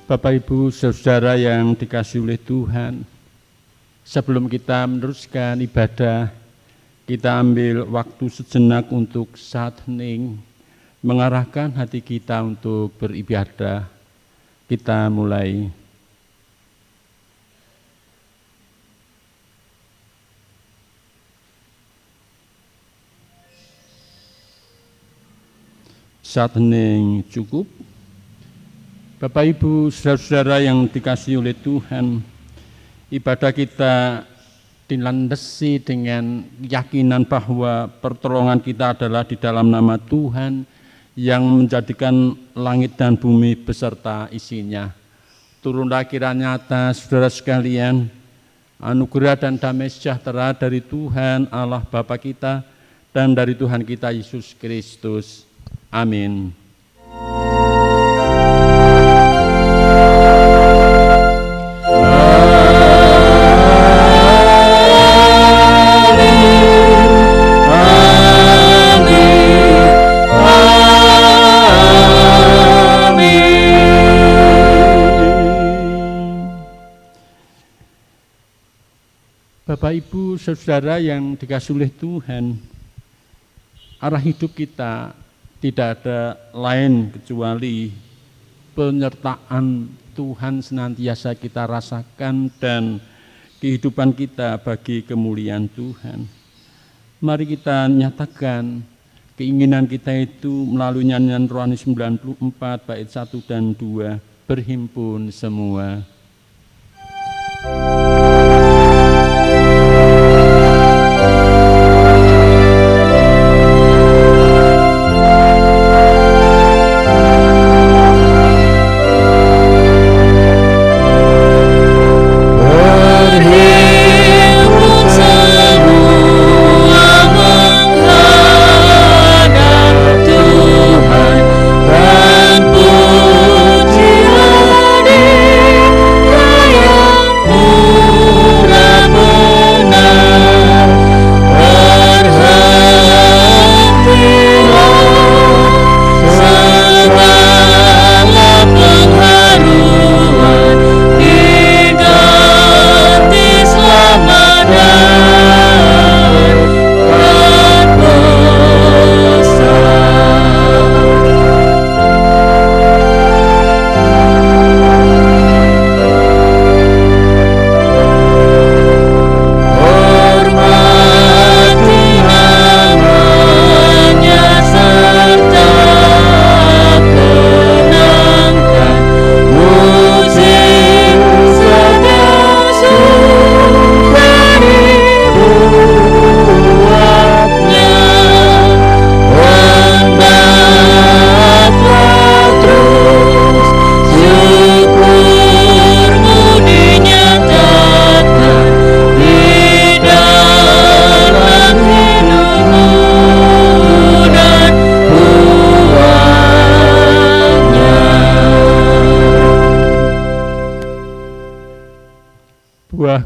Bapak, Ibu, Saudara yang dikasihi oleh Tuhan, sebelum kita meneruskan ibadah, kita ambil waktu sejenak untuk saat hening, mengarahkan hati kita untuk beribadah. Kita mulai. Saat hening cukup. Bapak, Ibu, Saudara-saudara yang dikasihi oleh Tuhan, ibadah kita dilandasi dengan keyakinan bahwa pertolongan kita adalah di dalam nama Tuhan yang menjadikan langit dan bumi beserta isinya. Turunlah kiranya atas saudara sekalian anugerah dan damai sejahtera dari Tuhan Allah Bapa kita dan dari Tuhan kita Yesus Kristus. Amin. Bapak, Ibu, Saudara yang dikasihi oleh Tuhan, arah hidup kita tidak ada lain kecuali penyertaan Tuhan senantiasa kita rasakan dan kehidupan kita bagi kemuliaan Tuhan. Mari kita nyatakan keinginan kita itu melalui nyanyian rohani 94 bait 1 dan 2, berhimpun semua.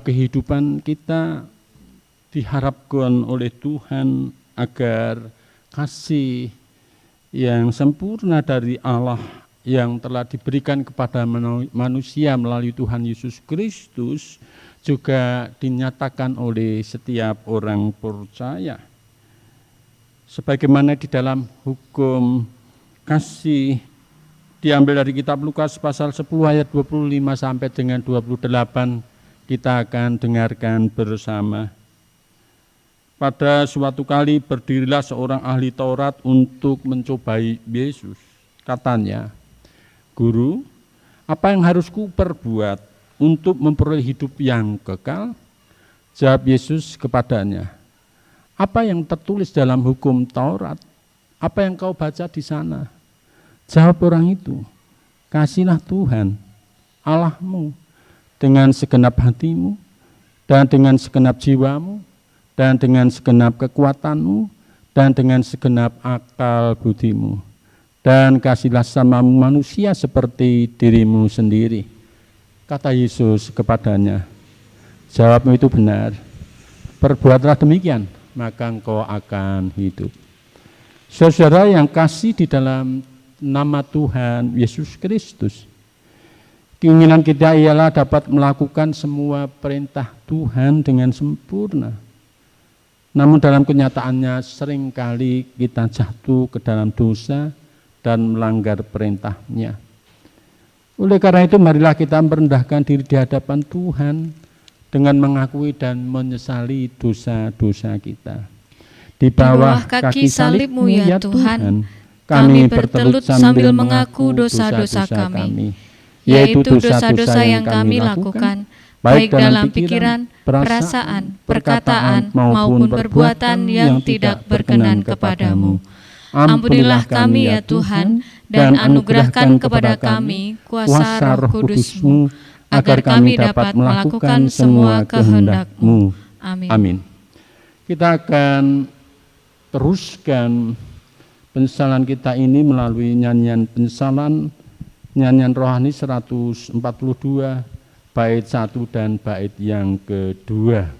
Kehidupan kita diharapkan oleh Tuhan agar kasih yang sempurna dari Allah yang telah diberikan kepada manusia melalui Tuhan Yesus Kristus juga dinyatakan oleh setiap orang percaya. Sebagaimana di dalam hukum kasih diambil dari kitab Lukas pasal 10 ayat 25 sampai dengan 28, kita akan dengarkan bersama. Pada suatu kali berdirilah seorang ahli Taurat untuk mencobai Yesus. Katanya, "Guru, apa yang harus ku perbuat untuk memperoleh hidup yang kekal?" Jawab Yesus kepadanya, "Apa yang tertulis dalam hukum Taurat? Apa yang kau baca di sana?" Jawab orang itu, "Kasihlah Tuhan Allahmu dengan segenap hatimu, dan dengan segenap jiwamu, dan dengan segenap kekuatanmu, dan dengan segenap akal budimu. Dan kasihlah sama manusia seperti dirimu sendiri." Kata Yesus kepadanya, "Jawabmu itu benar, perbuatlah demikian, maka engkau akan hidup." Saudara yang kasih di dalam nama Tuhan Yesus Kristus, Keinginan kita ialah dapat melakukan semua perintah Tuhan dengan sempurna. Namun dalam kenyataannya seringkali kita jatuh ke dalam dosa dan melanggar perintah-Nya. Oleh karena itu marilah kita merendahkan diri di hadapan Tuhan dengan mengakui dan menyesali dosa-dosa kita. Di bawah kaki salib-Mu ya Tuhan, kami bertelut sambil mengaku dosa-dosa kami, yaitu dosa-dosa yang kami lakukan, baik dalam pikiran, perasaan, perkataan, maupun perbuatan yang tidak berkenan kepadamu. Ampunilah kami ya Tuhan, dan anugerahkan kepada kami kuasa Roh Kudus-Mu, agar kami dapat melakukan semua kehendak-Mu. Amin. Kita akan teruskan penyesalan kita ini melalui nyanyian penyesalan, nyanyian rohani 142, bait 1 dan bait yang kedua.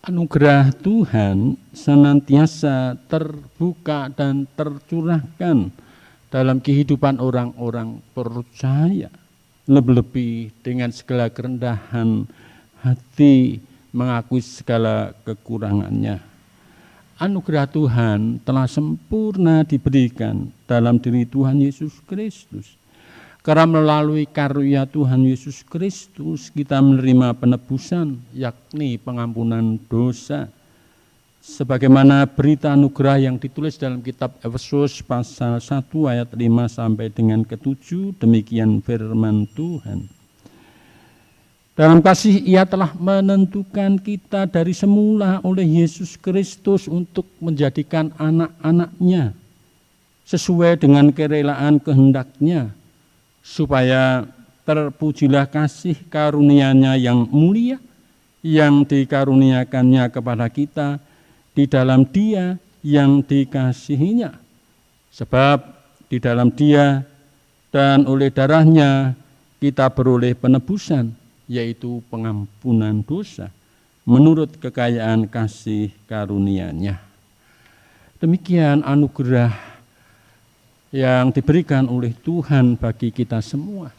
Anugerah Tuhan senantiasa terbuka dan tercurahkan dalam kehidupan orang-orang percaya, lebih-lebih dengan segala kerendahan hati mengakui segala kekurangannya. Anugerah Tuhan telah sempurna diberikan dalam diri Tuhan Yesus Kristus. Karena melalui karunia Tuhan Yesus Kristus kita menerima penebusan, yakni pengampunan dosa. Sebagaimana berita anugerah yang ditulis dalam kitab Efesus pasal 1 ayat 5 sampai dengan ke-7, demikian firman Tuhan. Dalam kasih Ia telah menentukan kita dari semula oleh Yesus Kristus untuk menjadikan anak-anak-Nya sesuai dengan kerelaan kehendak-Nya, supaya terpujilah kasih karunia-Nya yang mulia yang dikaruniakannya kepada kita di dalam Dia yang dikasihinya. Sebab di dalam Dia dan oleh darah-Nya kita beroleh penebusan, yaitu pengampunan dosa menurut kekayaan kasih karunia-Nya. Demikian anugerah yang diberikan oleh Tuhan bagi kita semua.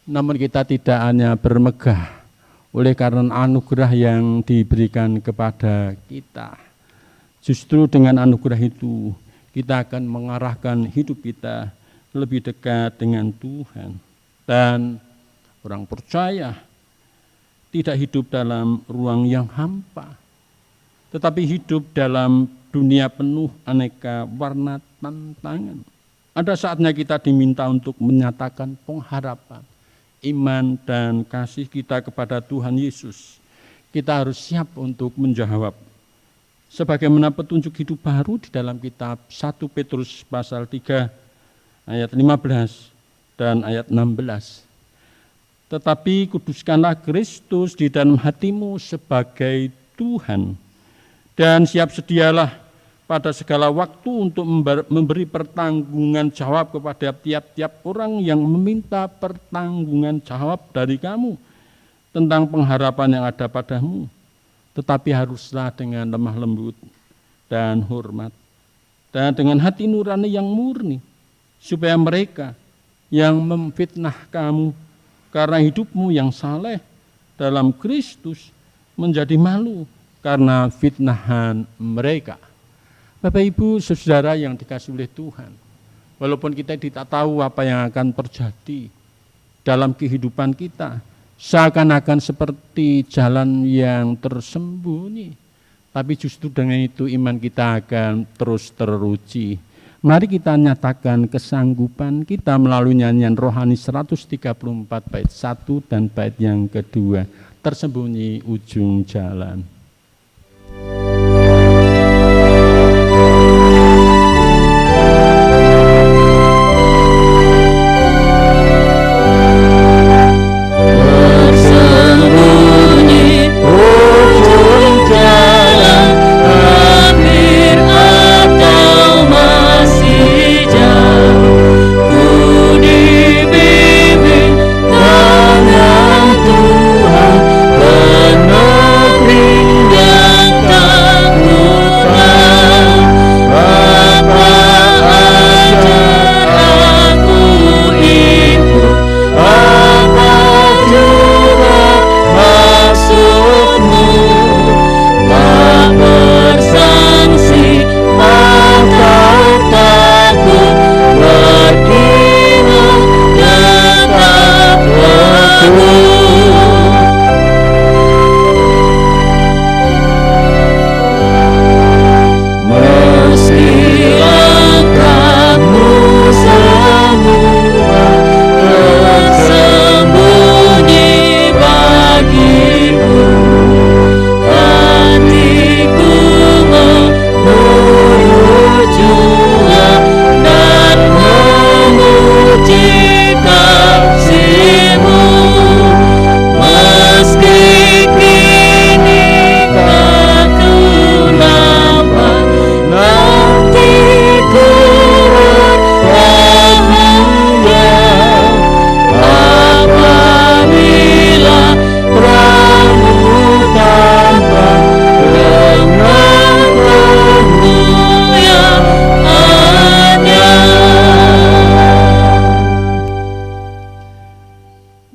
Namun kita tidak hanya bermegah oleh karena anugerah yang diberikan kepada kita. Justru dengan anugerah itu kita akan mengarahkan hidup kita lebih dekat dengan Tuhan. Dan orang percaya tidak hidup dalam ruang yang hampa, tetapi hidup dalam dunia penuh aneka warna tantangan. Ada saatnya kita diminta untuk menyatakan pengharapan, iman dan kasih kita kepada Tuhan Yesus. Kita harus siap untuk menjawab. Sebagaimana petunjuk hidup baru di dalam kitab 1 Petrus pasal 3 ayat 15 dan ayat 16. Tetapi kuduskanlah Kristus di dalam hatimu sebagai Tuhan, dan siap sedialah pada segala waktu untuk memberi pertanggungan jawab kepada tiap-tiap orang yang meminta pertanggungan jawab dari kamu tentang pengharapan yang ada padamu. Tetapi haruslah dengan lemah lembut dan hormat, dan dengan hati nurani yang murni, supaya mereka yang memfitnah kamu karena hidupmu yang saleh dalam Kristus menjadi malu karena fitnahan mereka. Bapak Ibu Saudara yang dikasihi oleh Tuhan, walaupun kita tidak tahu apa yang akan terjadi dalam kehidupan kita, seakan-akan seperti jalan yang tersembunyi, tapi justru dengan itu iman kita akan terus teruji. Mari kita nyatakan kesanggupan kita melalui nyanyian rohani 134 bait 1 dan bait yang kedua, tersembunyi ujung jalan.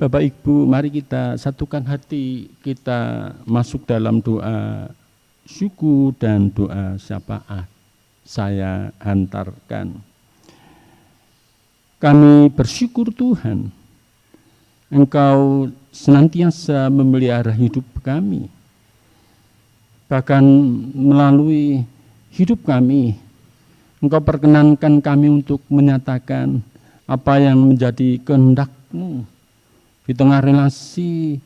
Bapak Ibu, mari kita satukan hati, kita masuk dalam doa syukur dan doa syafaat. Saya hantarkan. Kami bersyukur Tuhan, Engkau senantiasa memelihara hidup kami. Bahkan melalui hidup kami, Engkau perkenankan kami untuk menyatakan apa yang menjadi kehendak-Mu di tengah relasi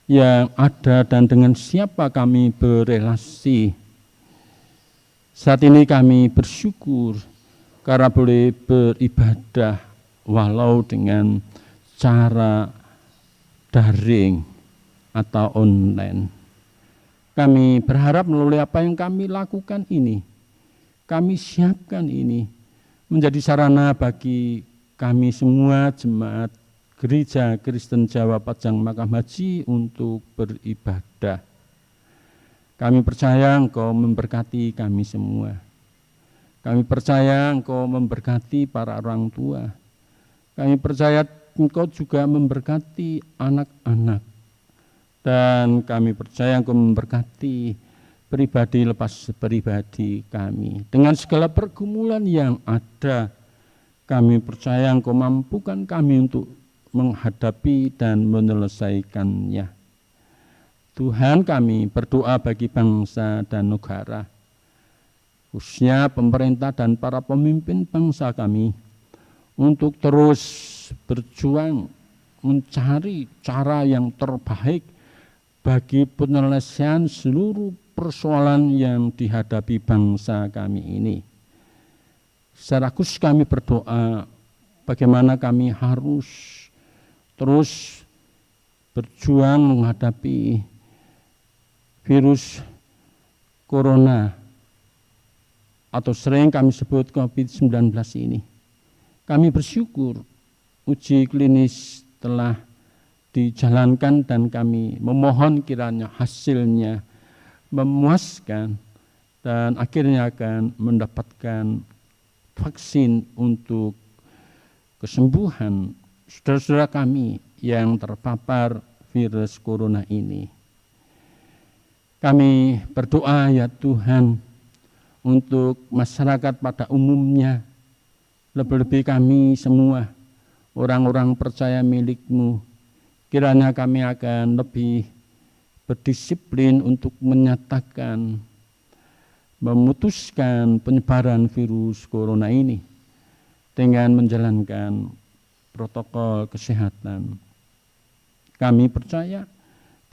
yang ada dan dengan siapa kami berelasi. Saat ini kami bersyukur karena boleh beribadah walau dengan cara daring atau online. Kami berharap melalui apa yang kami lakukan ini, kami siapkan ini menjadi sarana bagi kami semua jemaat Gereja Kristen Jawa Pajang Makam Haji untuk beribadah. Kami percaya Engkau memberkati kami semua. Kami percaya Engkau memberkati para orang tua. Kami percaya Engkau juga memberkati anak-anak. Dan kami percaya Engkau memberkati pribadi lepas pribadi kami. Dengan segala pergumulan yang ada, kami percaya Engkau mampukan kami untuk menghadapi dan menyelesaikannya. Tuhan, kami berdoa bagi bangsa dan negara, khususnya pemerintah dan para pemimpin bangsa kami, untuk terus berjuang mencari cara yang terbaik bagi penyelesaian seluruh persoalan yang dihadapi bangsa kami ini. Secara khusus kami berdoa bagaimana kami harus terus berjuang menghadapi virus corona atau sering kami sebut COVID-19 ini. Kami bersyukur uji klinis telah dijalankan dan kami memohon kiranya hasilnya memuaskan dan akhirnya akan mendapatkan vaksin untuk kesembuhan saudara-saudara kami yang terpapar virus corona ini. Kami berdoa ya Tuhan untuk masyarakat pada umumnya, lebih-lebih kami semua, orang-orang percaya milik-Mu, kiranya kami akan lebih berdisiplin untuk menyatakan, memutuskan penyebaran virus corona ini dengan menjalankan protokol kesehatan. Kami percaya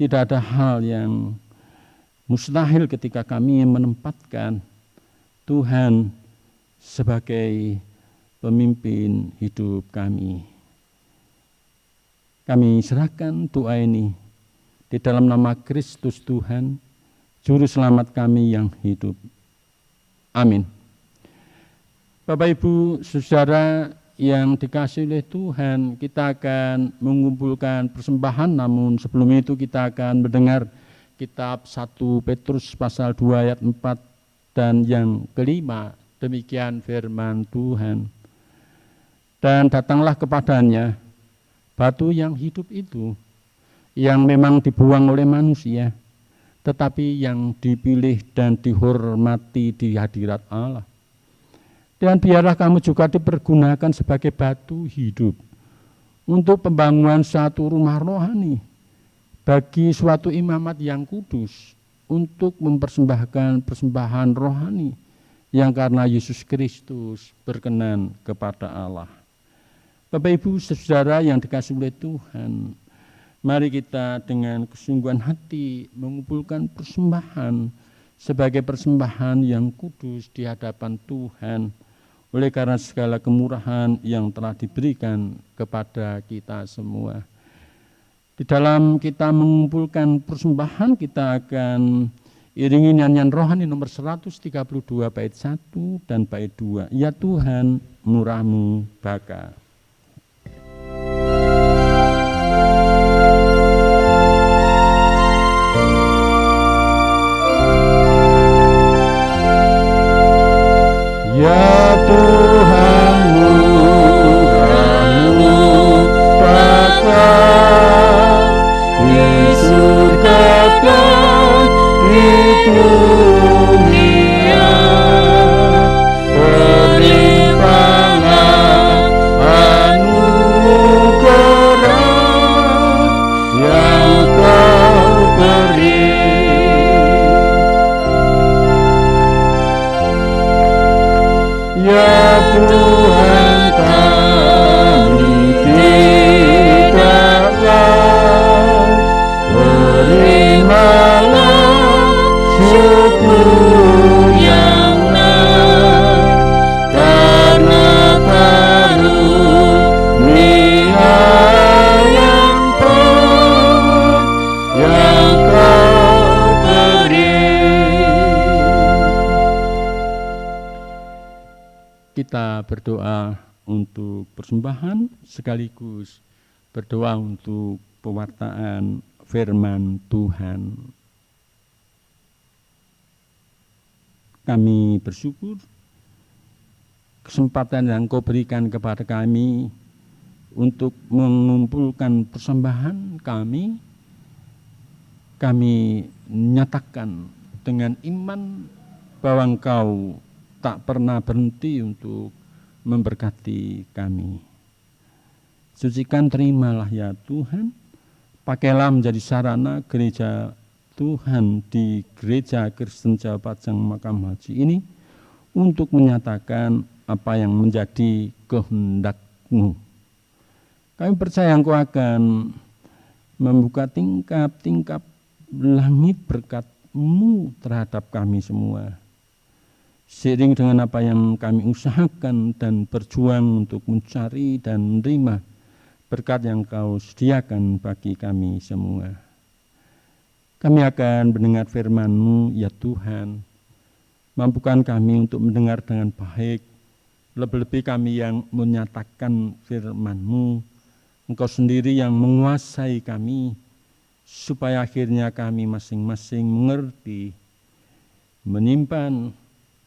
tidak ada hal yang mustahil ketika kami menempatkan Tuhan sebagai pemimpin hidup kami. Kami serahkan doa ini di dalam nama Kristus Tuhan, Juru Selamat kami yang hidup. Amin. Bapak Ibu Saudara yang dikasihi oleh Tuhan, kita akan mengumpulkan persembahan, namun sebelum itu kita akan mendengar kitab 1 Petrus pasal 2 ayat 4 dan yang kelima, demikian firman Tuhan. Dan datanglah kepadanya batu yang hidup itu, yang memang dibuang oleh manusia, tetapi yang dipilih dan dihormati di hadirat Allah. Dan biarlah kamu juga dipergunakan sebagai batu hidup untuk pembangunan satu rumah rohani bagi suatu imamat yang kudus, untuk mempersembahkan persembahan rohani yang karena Yesus Kristus berkenan kepada Allah. Bapak Ibu Saudara yang dikasihi oleh Tuhan, mari kita dengan kesungguhan hati mengumpulkan persembahan sebagai persembahan yang kudus di hadapan Tuhan, oleh karena segala kemurahan yang telah diberikan kepada kita semua. Di dalam kita mengumpulkan persembahan, kita akan iringi nyanyian rohani nomor 132 bait 1 dan bait 2. Ya Tuhan, murah-Mu baka. Ya Tuhan, murah-Mu baka di surga dan di dunia, berlimpahlah anugerah yang Kau beri. Ya Tuhan, kami tidaklah terimalah syukur yang naik karena karunia yang baik yang Kau beri. Kita berdoa untuk persembahan sekaligus berdoa untuk pewartaan firman Tuhan. Kami bersyukur kesempatan yang Kau berikan kepada kami untuk mengumpulkan persembahan kami. Kami nyatakan dengan iman bahwa Engkau tak pernah berhenti untuk memberkati kami. Sucikan, terimalah ya Tuhan, pakailah menjadi sarana gereja Tuhan di Gereja Kristen Jawa Pajang Makam Haji ini untuk menyatakan apa yang menjadi kehendak-Mu. Kami percaya Engkau akan membuka tingkap-tingkap langit berkat-Mu terhadap kami semua. Seiring dengan apa yang kami usahakan dan berjuang untuk mencari dan menerima berkat yang Kau sediakan bagi kami semua. Kami akan mendengar firman-Mu ya Tuhan. Mampukan kami untuk mendengar dengan baik, lebih-lebih kami yang menyatakan firman-Mu. Engkau sendiri yang menguasai kami, supaya akhirnya kami masing-masing mengerti, menyimpan,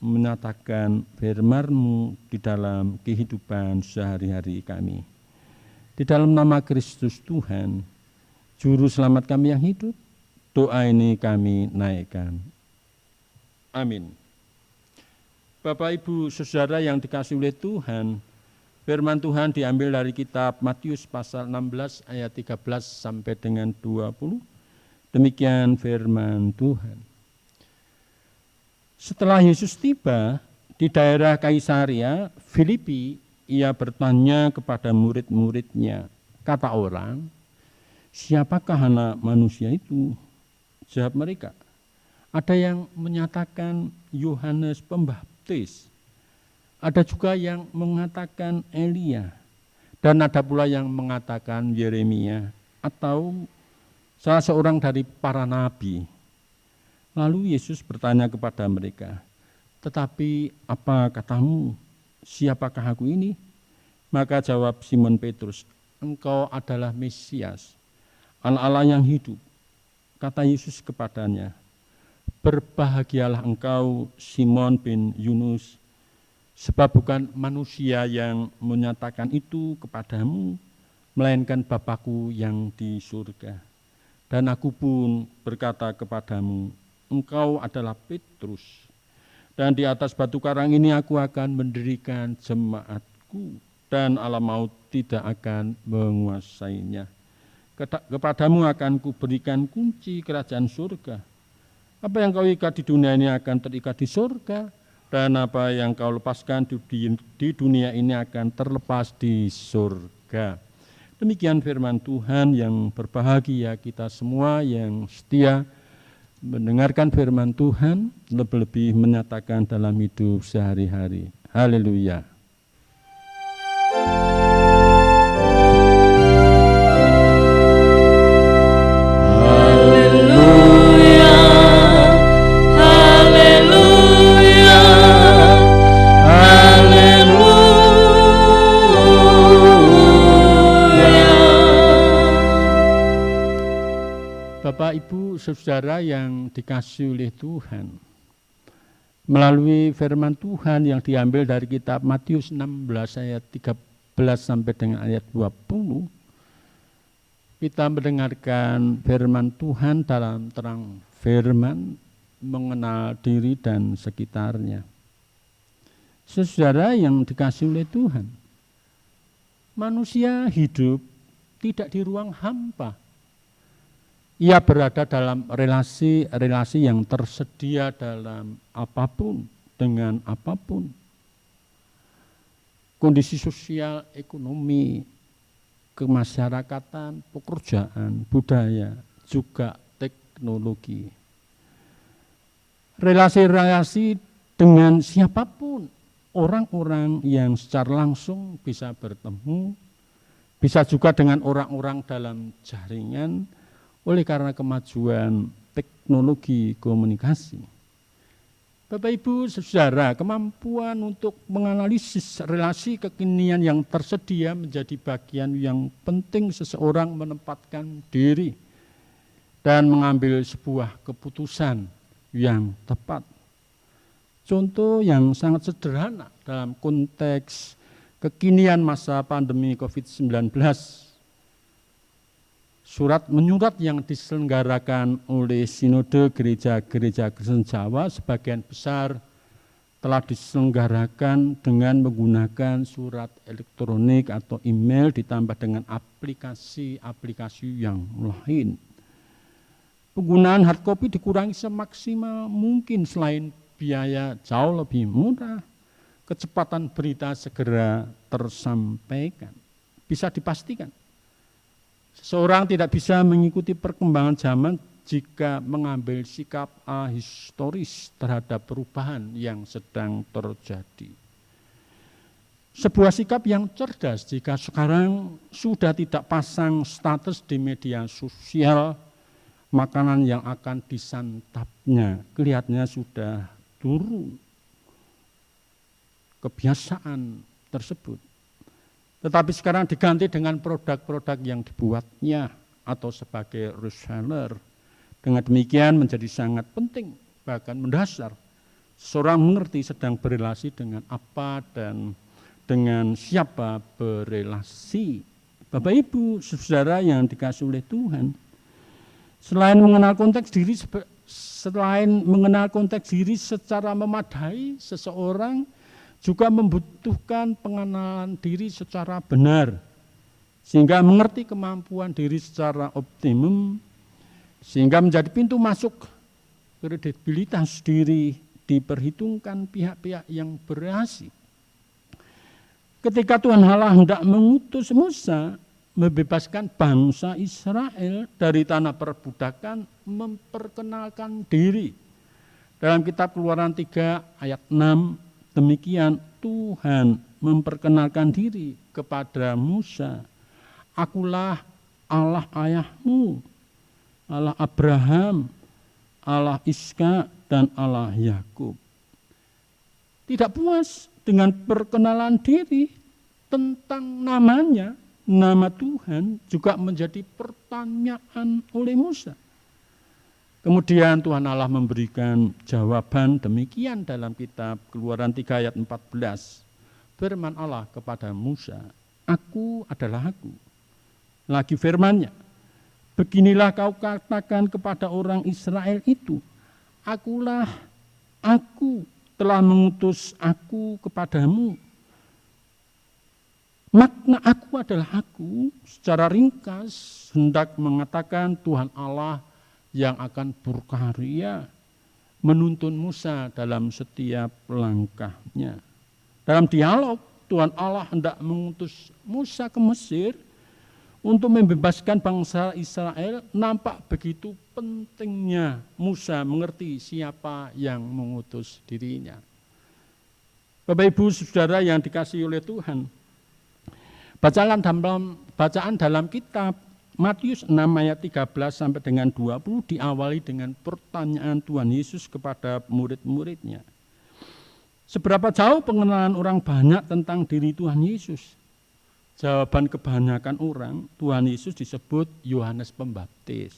menyatakan firman-Mu di dalam kehidupan sehari-hari kami. Di dalam nama Kristus Tuhan, Juru Selamat kami yang hidup, Doa ini kami naikkan. Amin. Bapak, Ibu, Saudara yang dikasihi oleh Tuhan, firman Tuhan diambil dari kitab Matius pasal 16 ayat 13 sampai dengan 20. Demikian firman Tuhan. Setelah Yesus tiba di daerah Kaisaria Filipi, ia bertanya kepada murid-muridnya, kata orang, siapakah anak manusia itu? Jawab mereka, ada yang menyatakan Yohanes Pembaptis, ada juga yang mengatakan Elia, dan ada pula yang mengatakan Yeremia atau salah seorang dari para nabi. Lalu Yesus bertanya kepada mereka, tetapi apa katamu, siapakah aku ini? Maka jawab Simon Petrus, engkau adalah Mesias, Anak Allah yang hidup. Kata Yesus kepadanya, berbahagialah engkau Simon bin Yunus, sebab bukan manusia yang menyatakan itu kepadamu, melainkan Bapa-Ku yang di surga. Dan aku pun berkata kepadamu, engkau adalah Petrus, dan di atas batu karang ini aku akan mendirikan jemaatku, dan alam maut tidak akan menguasainya. Kepadamu akan kuberikan kunci kerajaan surga. Apa yang kau ikat di dunia ini akan terikat di surga, dan apa yang kau lepaskan di dunia ini akan terlepas di surga. Demikian firman Tuhan. Yang berbahagia kita semua yang setia mendengarkan firman Tuhan, lebih-lebih menyatakan dalam hidup sehari-hari. Haleluya. Bapak, Ibu, Saudara yang dikasihi oleh Tuhan, melalui firman Tuhan yang diambil dari kitab Matius 16 ayat 13 sampai dengan ayat 20, kita mendengarkan firman Tuhan dalam terang firman, mengenal diri dan sekitarnya. Saudara yang dikasihi oleh Tuhan, manusia hidup tidak di ruang hampa. Ia berada dalam relasi-relasi yang tersedia dalam apapun, dengan apapun. Kondisi sosial, ekonomi, kemasyarakatan, pekerjaan, budaya, juga teknologi. Relasi-relasi dengan siapapun, orang-orang yang secara langsung bisa bertemu, bisa juga dengan orang-orang dalam jaringan, oleh karena kemajuan teknologi komunikasi. Bapak, Ibu, Saudara, kemampuan untuk menganalisis relasi kekinian yang tersedia menjadi bagian yang penting seseorang menempatkan diri dan mengambil sebuah keputusan yang tepat. Contoh yang sangat sederhana dalam konteks kekinian masa pandemi COVID-19, surat menyurat yang diselenggarakan oleh Sinode Gereja-Gereja Kristen Jawa sebagian besar telah diselenggarakan dengan menggunakan surat elektronik atau email ditambah dengan aplikasi-aplikasi yang lain. Penggunaan hard copy dikurangi semaksimal mungkin selain biaya jauh lebih murah, kecepatan berita segera tersampaikan. Bisa dipastikan seseorang tidak bisa mengikuti perkembangan zaman jika mengambil sikap ahistoris terhadap perubahan yang sedang terjadi. Sebuah sikap yang cerdas jika sekarang sudah tidak pasang status di media sosial, makanan yang akan disantapnya kelihatannya sudah turun. Kebiasaan tersebut. Tetapi sekarang diganti dengan produk-produk yang dibuatnya atau sebagai reseller. Dengan demikian menjadi sangat penting, bahkan mendasar. Seorang mengerti sedang berelasi dengan apa dan dengan siapa berelasi. Bapak, Ibu, Saudara yang dikasihi oleh Tuhan, Selain mengenal konteks diri secara memadai, seseorang juga membutuhkan pengenalan diri secara benar, sehingga mengerti kemampuan diri secara optimum, sehingga menjadi pintu masuk kredibilitas diri diperhitungkan pihak-pihak yang berhasil. Ketika Tuhan Allah hendak mengutus Musa membebaskan bangsa Israel dari tanah perbudakan, memperkenalkan diri. Dalam kitab Keluaran 3 ayat 6, demikian Tuhan memperkenalkan diri kepada Musa. Akulah Allah ayahmu, Allah Abraham, Allah Ishak, dan Allah Yakub. Tidak puas dengan perkenalan diri tentang namanya, nama Tuhan juga menjadi pertanyaan oleh Musa. Kemudian Tuhan Allah memberikan jawaban demikian dalam kitab Keluaran 3 ayat 14. Firman Allah kepada Musa, Aku adalah Aku. Lagi firman-Nya, beginilah kau katakan kepada orang Israel itu, Akulah Aku, telah mengutus Aku kepadamu. Makna Aku adalah Aku secara ringkas hendak mengatakan Tuhan Allah yang akan berkarya menuntun Musa dalam setiap langkahnya. Dalam dialog, Tuhan Allah hendak mengutus Musa ke Mesir untuk membebaskan bangsa Israel. Nampak begitu pentingnya Musa mengerti siapa yang mengutus dirinya. Bapak Ibu Saudara yang dikasihi oleh Tuhan, bacaan dalam kitab Matius 6 ayat 13 sampai dengan 20 diawali dengan pertanyaan Tuhan Yesus kepada murid-muridnya. Seberapa jauh pengenalan orang banyak tentang diri Tuhan Yesus? Jawaban kebanyakan orang, Tuhan Yesus disebut Yohanes Pembaptis,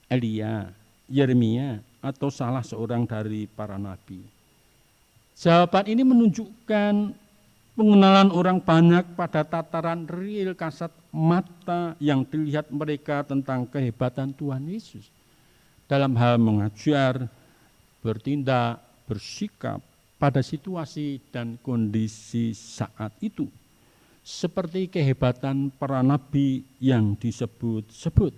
Elia, Yeremia, atau salah seorang dari para nabi. Jawaban ini menunjukkan pengenalan orang banyak pada tataran real kasat mata yang dilihat mereka tentang kehebatan Tuhan Yesus dalam hal mengajar, bertindak, bersikap pada situasi dan kondisi saat itu. Seperti kehebatan para nabi yang disebut-sebut.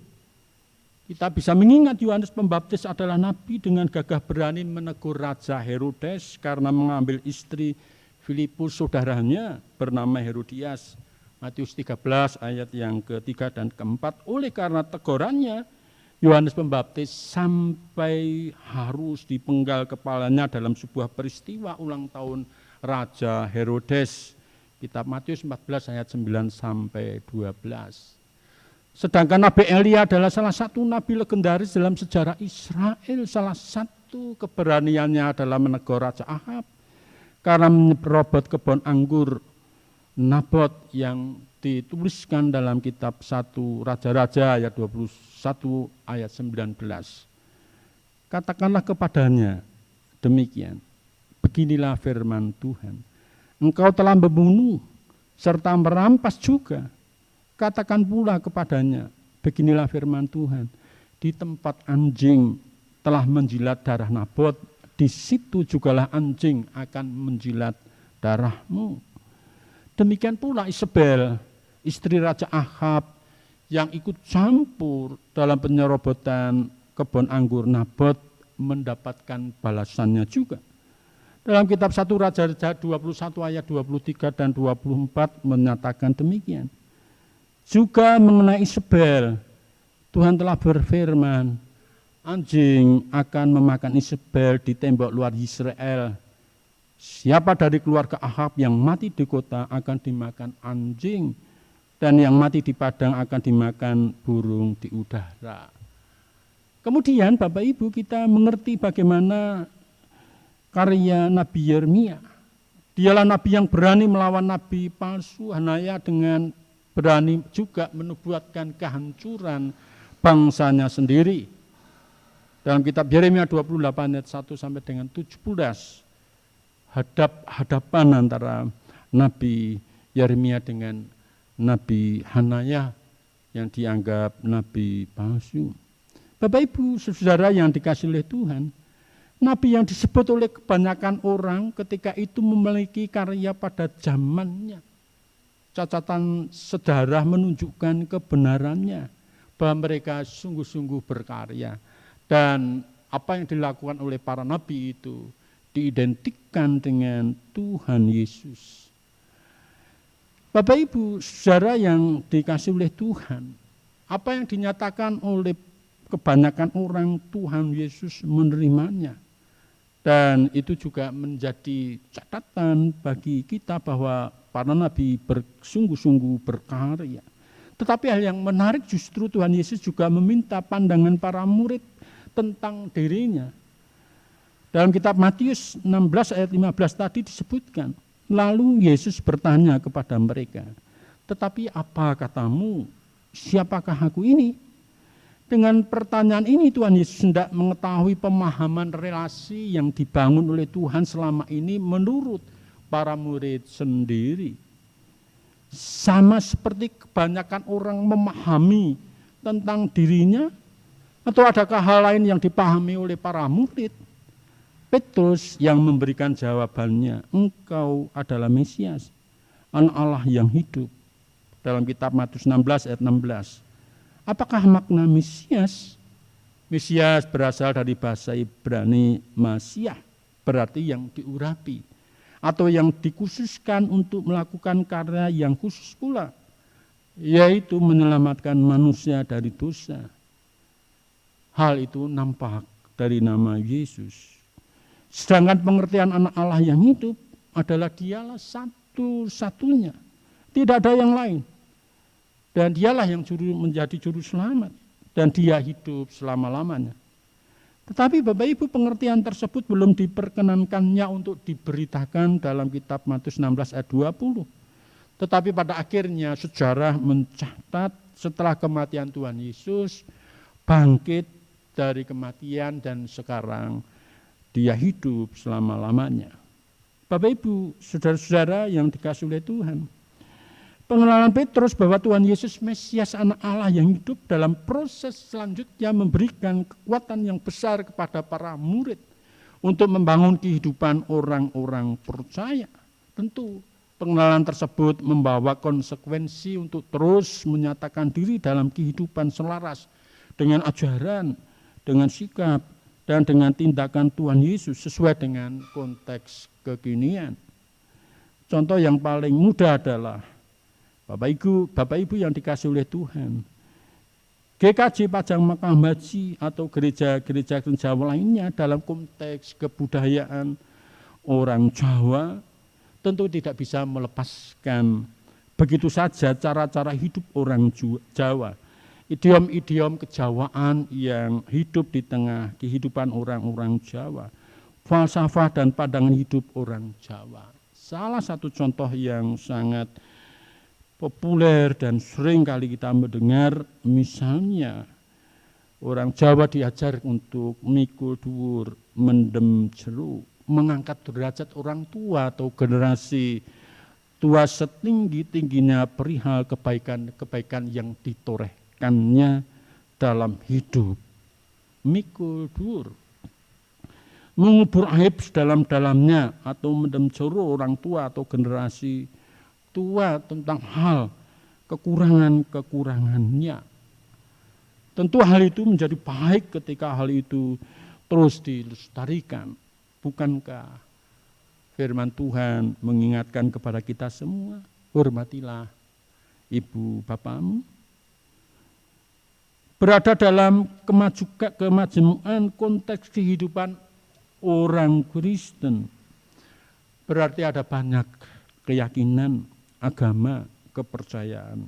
Kita bisa mengingat Yohanes Pembaptis adalah nabi dengan gagah berani menegur Raja Herodes karena mengambil istri Filipus saudaranya bernama Herodias. Matius 13 ayat yang ketiga dan keempat. Oleh karena tegurannya, Yohanes Pembaptis sampai harus dipenggal kepalanya dalam sebuah peristiwa ulang tahun Raja Herodes. Kitab Matius 14 ayat 9 sampai 12. Sedangkan Nabi Elia adalah salah satu nabi legendaris dalam sejarah Israel. Salah satu keberaniannya adalah menegur Raja Ahab karena merobot kebun anggur Nabot yang dituliskan dalam kitab 1 Raja-Raja ayat 21 ayat 19. Katakanlah kepadanya demikian, beginilah firman Tuhan. Engkau telah membunuh serta merampas juga. Katakan pula kepadanya, beginilah firman Tuhan. Di tempat anjing telah menjilat darah Nabot, di situ jugalah anjing akan menjilat darahmu. Demikian pula Isabel, istri Raja Ahab yang ikut campur dalam penyerobotan kebun anggur Nabot mendapatkan balasannya juga. Dalam kitab 1 Raja-Raja 21 ayat 23 dan 24 menyatakan demikian. Juga mengenai Isabel, Tuhan telah berfirman, anjing akan memakan Isabel di tembok luar Israel. Siapa dari keluarga Ahab yang mati di kota akan dimakan anjing, dan yang mati di padang akan dimakan burung di udara. Kemudian Bapak Ibu kita mengerti bagaimana karya Nabi Yeremia. Dialah nabi yang berani melawan nabi palsu Hanaya dengan berani juga menubuatkan kehancuran bangsanya sendiri. Dalam kitab Yeremia 28 ayat 1 sampai dengan 17, hadapan antara Nabi Yeremia dengan Nabi Hanaya yang dianggap nabi palsu. Bapak Ibu, saudara yang dikasih oleh Tuhan, nabi yang disebut oleh kebanyakan orang ketika itu memiliki karya pada zamannya. Catatan sejarah menunjukkan kebenarannya bahwa mereka sungguh-sungguh berkarya. Dan apa yang dilakukan oleh para nabi itu diidentikan dengan Tuhan Yesus. Bapak Ibu, saudara yang dikasih oleh Tuhan, apa yang dinyatakan oleh kebanyakan orang, Tuhan Yesus menerimanya. Dan itu juga menjadi catatan bagi kita bahwa para nabi bersungguh-sungguh berkarya. Tetapi hal yang menarik justru Tuhan Yesus juga meminta pandangan para murid tentang dirinya. Dalam kitab Matius 16 ayat 15 tadi disebutkan, lalu Yesus bertanya kepada mereka, tetapi apa katamu, siapakah aku ini? Dengan pertanyaan ini Tuhan Yesus hendak mengetahui pemahaman relasi yang dibangun oleh Tuhan selama ini menurut para murid sendiri. Sama seperti kebanyakan orang memahami tentang dirinya, atau adakah hal lain yang dipahami oleh para murid? Petrus yang memberikan jawabannya, engkau adalah Mesias, Anak Allah yang hidup. Dalam kitab Matius 16 ayat 16. Apakah makna Mesias? Mesias berasal dari bahasa Ibrani Masiah, berarti yang diurapi atau yang dikhususkan untuk melakukan karya yang khusus pula, yaitu menyelamatkan manusia dari dosa. Hal itu nampak dari nama Yesus. Sedangkan pengertian anak Allah yang hidup adalah dialah satu-satunya, tidak ada yang lain. Dan dialah yang menjadi juru selamat. Dan dia hidup selama-lamanya. Tetapi Bapak Ibu, pengertian tersebut belum diperkenankannya untuk diberitakan dalam kitab Matius 16 ayat 20. Tetapi pada akhirnya sejarah mencatat setelah kematian Tuhan Yesus, bangkit dari kematian dan sekarang dia hidup selama-lamanya. Bapak Ibu, saudara-saudara yang dikasihi oleh Tuhan, pengenalan Petrus bahwa Tuhan Yesus Mesias Anak Allah yang hidup dalam proses selanjutnya memberikan kekuatan yang besar kepada para murid untuk membangun kehidupan orang-orang percaya. Tentu pengenalan tersebut membawa konsekuensi untuk terus menyatakan diri dalam kehidupan selaras dengan ajaran, dengan sikap, dan dengan tindakan Tuhan Yesus sesuai dengan konteks kekinian. Contoh yang paling mudah adalah Bapak Ibu yang dikasih oleh Tuhan, GKJ Pajang Makam Haji atau gereja-gereja Jawa lainnya dalam konteks kebudayaan orang Jawa tentu tidak bisa melepaskan begitu saja cara-cara hidup orang Jawa, idiom-idiom kejawaan yang hidup di tengah kehidupan orang-orang Jawa, falsafah dan pandangan hidup orang Jawa. Salah satu contoh yang sangat populer dan sering kali kita mendengar, misalnya orang Jawa diajar untuk mikul dhuwur, mendem jeruk, mengangkat derajat orang tua atau generasi tua setinggi-tingginya perihal kebaikan-kebaikan yang ditorehkannya dalam hidup. Mikul dhuwur, mengubur aib sedalam-dalamnya atau mendem jeruk orang tua atau generasi tua tentang hal kekurangan-kekurangannya. Tentu hal itu menjadi baik ketika hal itu terus dilestarikan. Bukankah firman Tuhan mengingatkan kepada kita semua, hormatilah ibu bapamu? Berada dalam kemajemukan konteks kehidupan orang Kristen, berarti ada banyak keyakinan, agama, kepercayaan.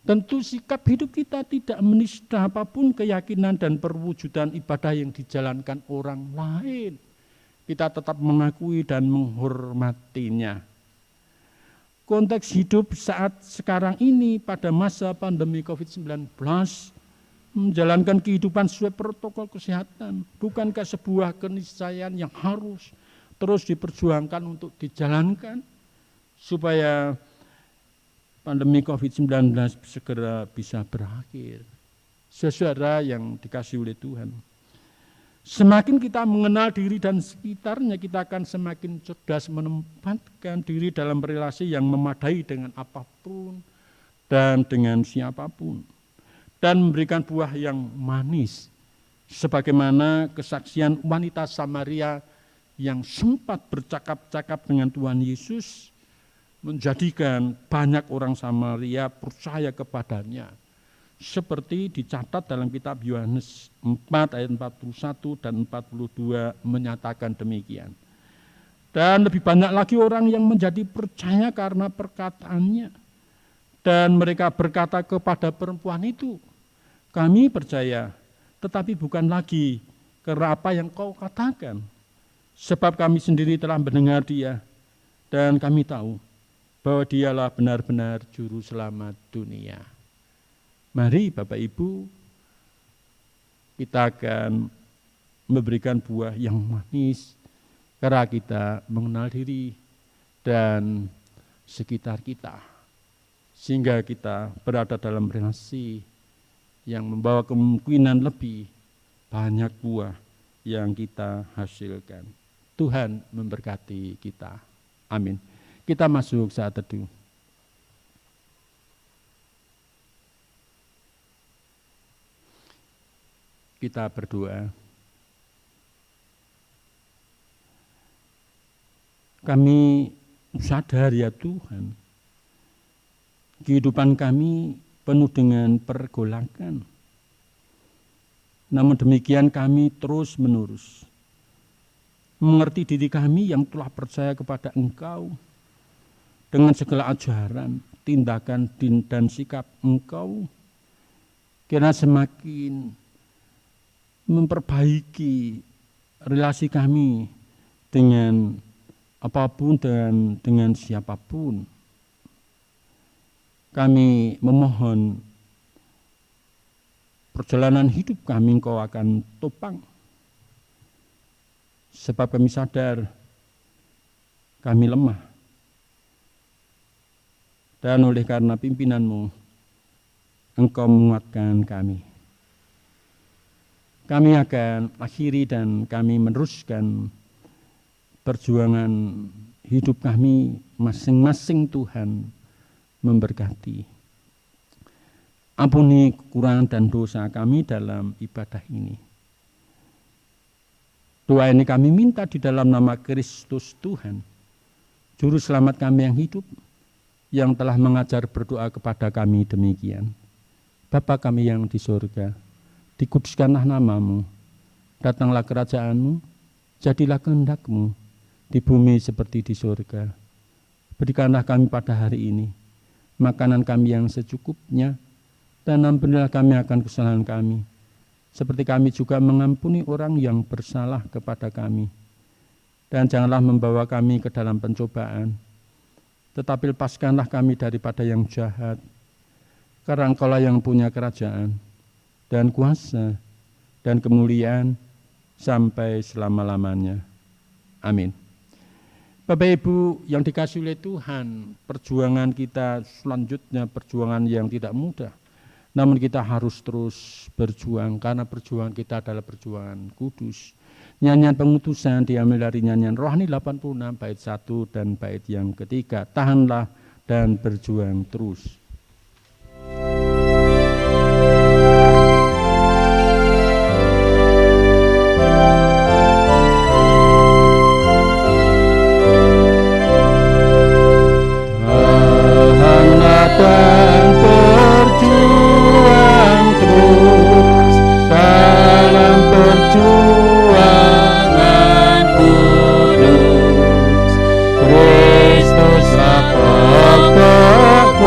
Tentu sikap hidup kita tidak menista apapun keyakinan dan perwujudan ibadah yang dijalankan orang lain. Kita tetap mengakui dan menghormatinya. Konteks hidup saat sekarang ini pada masa pandemi COVID-19 menjalankan kehidupan sesuai protokol kesehatan, bukankah sebuah keniscayaan yang harus terus diperjuangkan untuk dijalankan supaya pandemi COVID-19 segera bisa berakhir. Saudara yang dikasihi oleh Tuhan, semakin kita mengenal diri dan sekitarnya, kita akan semakin cerdas menempatkan diri dalam relasi yang memadai dengan apapun dan dengan siapapun, dan memberikan buah yang manis, sebagaimana kesaksian wanita Samaria yang sempat bercakap-cakap dengan Tuhan Yesus, menjadikan banyak orang Samaria percaya kepadanya, seperti dicatat dalam kitab Yohanes 4 ayat 41 dan 42 menyatakan demikian. Dan lebih banyak lagi orang yang menjadi percaya karena perkataannya. Dan mereka berkata kepada perempuan itu, kami percaya, tetapi bukan lagi karena apa yang kau katakan. Sebab kami sendiri telah mendengar dia, dan kami tahu bahwa dialah benar-benar juru selamat dunia. Mari Bapak Ibu, kita akan memberikan buah yang manis karena kita mengenal diri dan sekitar kita, sehingga kita berada dalam relasi yang membawa kemungkinan lebih banyak buah yang kita hasilkan. Tuhan memberkati kita. Amin. Kita masuk saat teduh. Kita berdoa. Kami sadar ya Tuhan, kehidupan kami penuh dengan pergolakan. Namun demikian kami terus menerus mengerti diri kami yang telah percaya kepada Engkau dengan segala ajaran, tindakan, dan sikap Engkau, kira semakin memperbaiki relasi kami dengan apapun dan dengan siapapun. Kami memohon perjalanan hidup kami Engkau akan topang. Sebab kami sadar kami lemah. Dan oleh karena pimpinan-Mu, Engkau menguatkan kami. Kami akan akhiri dan kami meneruskan perjuangan hidup kami masing-masing. Tuhan memberkati. Ampuni kekurangan dan dosa kami dalam ibadah ini. Doa ini kami minta di dalam nama Kristus Tuhan, Juru Selamat kami yang hidup, yang telah mengajar berdoa kepada kami demikian. Bapa kami yang di surga, dikuduskanlah nama-Mu, datanglah kerajaan-Mu, jadilah kehendak-Mu, di bumi seperti di surga. Berikanlah kami pada hari ini makanan kami yang secukupnya, dan ampunilah kami akan kesalahan kami, seperti kami juga mengampuni orang yang bersalah kepada kami. Dan janganlah membawa kami ke dalam pencobaan, tetapi lepaskanlah kami daripada yang jahat, karena Engkaulah yang punya kerajaan, dan kuasa, dan kemuliaan, sampai selama-lamanya. Amin. Bapak Ibu yang dikasihi oleh Tuhan, perjuangan kita selanjutnya perjuangan yang tidak mudah. Namun kita harus terus berjuang, karena perjuangan kita adalah perjuangan kudus. Nyanyian pengutusan diambil dari nyanyian Rohani 86 bait 1 dan bait yang ketiga. Tahanlah dan berjuang terus. Tahanlah dan berjuang terus dalam perjuangan kudus. Kristuslah pokok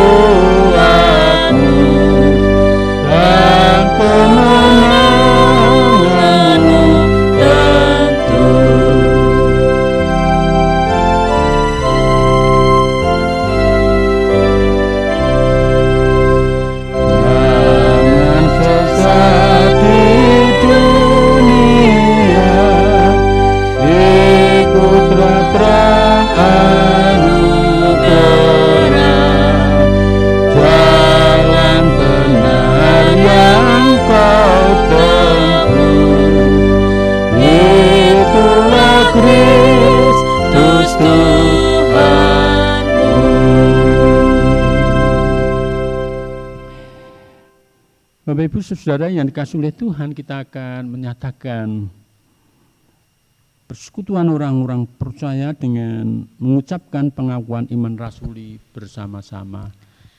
Bapak Ibu Saudara yang dikasihi oleh Tuhan, kita akan menyatakan persekutuan orang-orang percaya dengan mengucapkan pengakuan iman rasuli bersama-sama.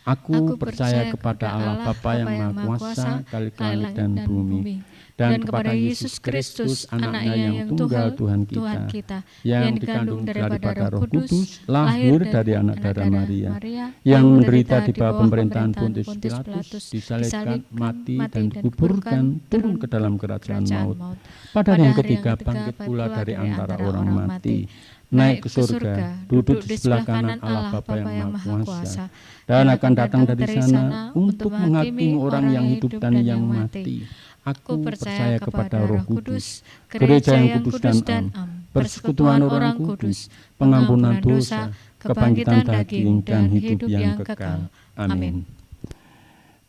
Aku percaya kepada Allah Bapa yang Maha Kuasa, Khalik langit dan bumi, dan kepada Yesus Kristus, Anaknya yang tunggal Tuhan kita, yang dikandung daripada Roh Kudus, lahir dari anak darah Maria, yang menderita di bawah pemerintahan Pontius Pilatus, disalibkan, mati dan dikuburkan, turun ke dalam kerajaan maut. Pada hari yang ketiga bangkit pula dari antara orang mati, naik ke surga, duduk di sebelah kanan Allah Bapa yang Maha Kuasa, dan akan datang dari sana untuk menghakimi orang yang hidup dan yang mati. Aku percaya kepada Roh Kudus, gereja yang kudus dan am, persekutuan orang kudus, pengampunan dosa, kebangkitan daging, dan hidup yang kekal. Amin.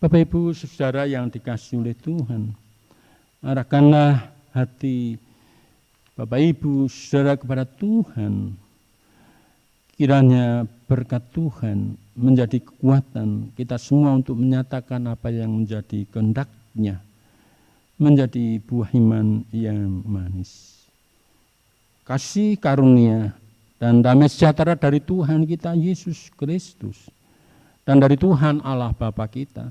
Bapak Ibu Saudara yang dikasihi oleh Tuhan, arahkanlah hati Bapak Ibu Saudara kepada Tuhan. Kiranya berkat Tuhan menjadi kekuatan kita semua untuk menyatakan apa yang menjadi kehendak-Nya, menjadi buah iman yang manis. Kasih karunia dan damai sejahtera dari Tuhan kita Yesus Kristus dan dari Tuhan Allah Bapa kita,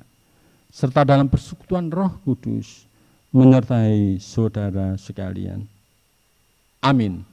serta dalam persekutuan Roh Kudus menyertai saudara sekalian. Amin.